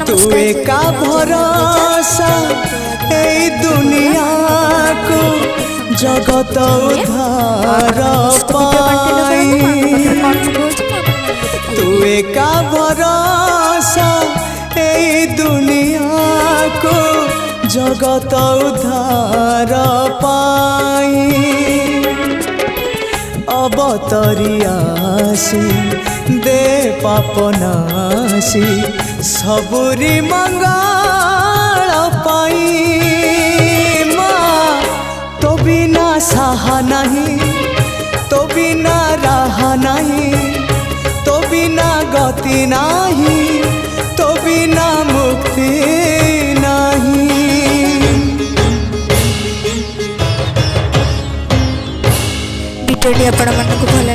तू एका भरोसा ए दुनिया को जगत उद्धार पाई तू एका भरोसा ए दुनिया को जगत उद्धार पाई अवतरियासी दे पापनासी सबुरी मंगल पाई माँ तो बिना सहा नहीं तो बिना रहा नहीं तो बिना गति नहीं तो बिना मुक्ति नहीं। भिडियोटी आपण मानक भल